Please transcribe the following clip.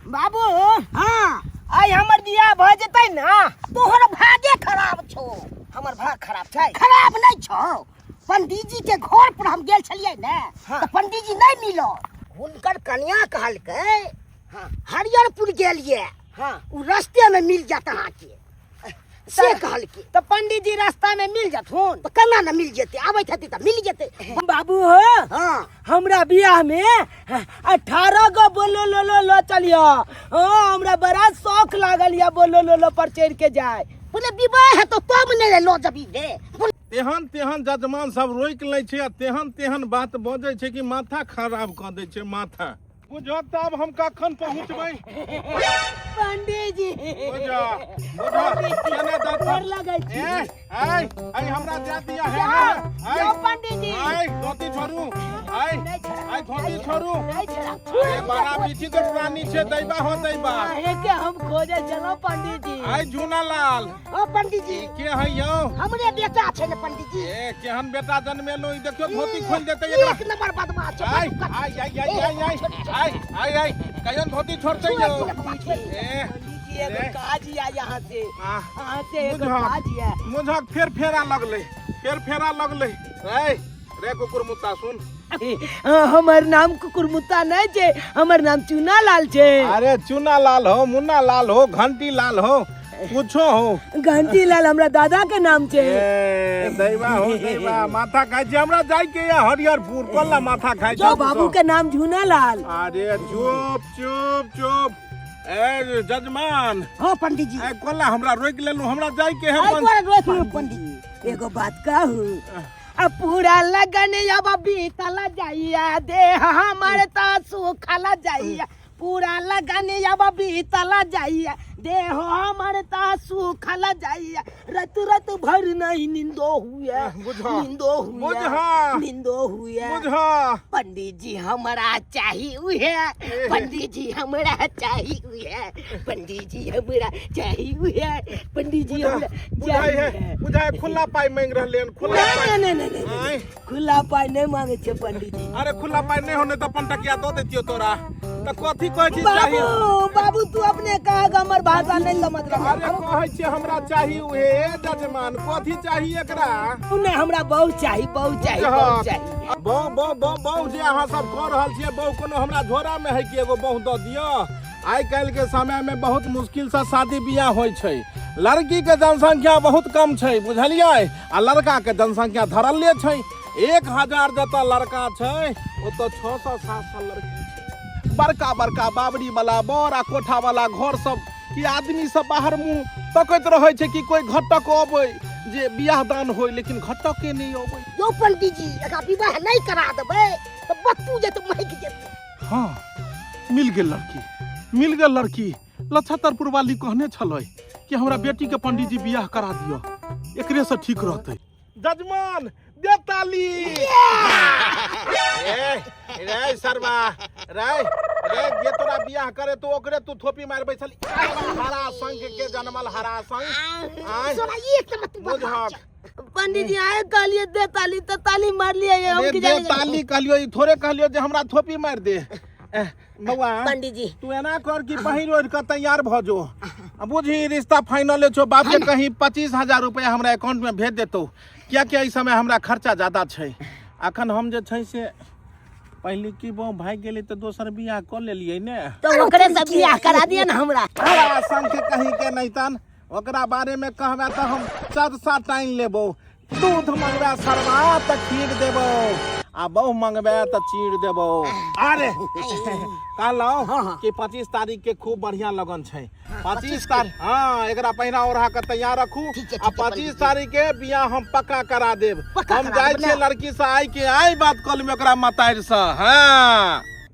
बाबू हाँ आई हमर बियाह भ जेतै ना तोहर भागे खराब छो। हमर भाग खराब छै? खराब नहीं छो। पंडित जी के घर पर हम गेल छलियै ने तो पंडित जी नहीं मिलो। हुनकर कन्या कहलकै हरियरपुर गेलिए उ रास्ते में मिल जात अहाँ के से कहलकै। तो पंडित जी रास्ता में मिल जाथुन तो केना न मिल जेते? आबैत हेतै त मिल जेते। बाबू हो हमरा बियाह में 18 गो बोलो लो लो लो चलियो। हमरा बड़ा शौक लागल या बोलो लो लो पर चढ़ के जाए। बोले विवाह है तो तब नहीं लो जबी रे। तेहन तेहन जजमान सब रोक ले छै, तेहन तेहन बात बजे छै कि माथा खराब क दे छै माथा। बुझो तब हम कखन पहुंचबै? पंडित जी बुझो केना डर लगै छी। आई हमरा जा दिया है। यो पंडित जी आई धोती छोड़ू। आई धोती छोड़ू। अरे बड़ा विचित्र प्राणी छै। दैबा हो दैबा के हम खोजे चलो पंडित जी। आई झूनालाल ओ पंडित जी के है यौ? हमरे बेटा छै ने पंडित जी। ए केहन बेटा जन्मेलो ई देखियो धोती खोल देतै एकरा। एक नंबर बदमाश छै। आई कहियन धोती छोड़ते यौ। एगो काज या यहाँ से एगो बुझा काज या मुझा फेरा लगले। रे कुकुर मुत्ता सुन। हमर नाम कुकुरमुत्ता नहीं छे, हमर नाम चूना लाल छे। अरे चूना लाल हो, मुन्ना लाल हो, घंटी लाल हो, कुछो हो। घंटी लाल हमरा दादा के नाम छे। दैवा हो दैवा माथा खाइ छै हमरा जाय के या हरियरपुर कोल्ला माथा खाइ छै। जो बाबू के नाम झूना लाल। अरे चुप ए जजमान। हाँ पंडित जी। कोल्ला हमरा रोक लेलु, हमरा जाय के है। पंडित जी एगो बात कहू। अब पूरा लगन अब बीतला जाइया दे हमारे तासु खाला जाइया। पूरा लगन अब बीतला जाइया दे हमारे तासु खाला जाइया। रत भर नहीं निंदो हुए पंडित जी हमरा चाहिए। पंडित जी हमरा चाहिए। पंडित जी हमरा चाहिए। पंडित जी हमरा बुझाए खुला पाई मांग रहले। नहीं खुला पाई नहीं मांगे छे पंडित जी। अरे खुला पाई नहीं होने तो 5 टकिया दो देतियो तोरा। तो कथी कहै छी चाहिए? बाबू तू अपने कहा हमर भाषा नहीं समझ रहा। अरे कहै छी हमरा चाहिए उहे जजमान। कथी चाहिए एकरा? नहीं हमरा बहुत चाहिए बहुत चाहिए। बहु जे अहाँ सब कह रहल छियै बहु कोनो हमरा झोरा में है कि एगो बहु दऽ दियो। आइ काल्हि के समय में बहुत मुश्किल से शादी बियाह होइ छै। लड़की के जनसंख्या बहुत कम छै बुझलियै, आ लड़का के जनसंख्या धरले छै। 1000 जतऽ लड़का छै ओतऽ 600-700 लड़की छै। बड़का बड़का बाबरी वाला बर आ कोठा वाला घर सब कि आदमी सब बाहर मुंह तकैत रहे छै कि कोई घटक अबै जे बियाह दान होय, लेकिन घटक के नहीं अबै। यो पंडित जी अगर विवाह नहीं करा देबै तो बत्तू जे तो महक जेतै। हाँ मिल गेल लड़की। लछतरपुर वाली कहने छलै कि हमरा बेटी के पंडित जी बियाह करा दियो, एकरे से ठीक रहतै। जजमान दे ताली। रे सरवा रे जे तोरा बियाह करे तो ओकरे तू थोपी मार बैठल। हरा संग के जन्मल हरा संग। पंडित जी आए कहलिए दे ताली तो ताली मार लिया। हम की दे ताली कहलियो, ई थोड़े कहलियो जे हमरा थोपी मार दे। बउआ पंडित जी तू एना कर कि पहिर ओढ़ के तैयार भ जो। बुझी रिश्ता फाइनल छो। बाप के कहीं 25,000 रुपया हमरा अकाउंट में भेज देतो, क्या इस समय हमरा खर्चा ज्यादा छै। अखन हम जे छै से पहले की बहु भाग गेली तो दोसर बियाह कर लेलिए ने, तो ओकरे से बियाह करा दिया ना हमरा। हरा संग के कहीं के नहीं तन ओकरा बारे में कहबा तो हम सरसा टाइन लेबो। दूध मंगबा सरवा त खीर देबो, आ बहु मंगबा त चीर देबो। अरे कहलो कि 25 तारीख के खूब बढ़िया लगन छै। 25 तारीख हाँ एकरा पहिना ओढ़ा के तैयार रखू। आ 25 तारीख के बियाह हम पक्का करा देब। हम जाय छियै लड़की से आई के आई बात कल में ओकरा मताइर से। हाँ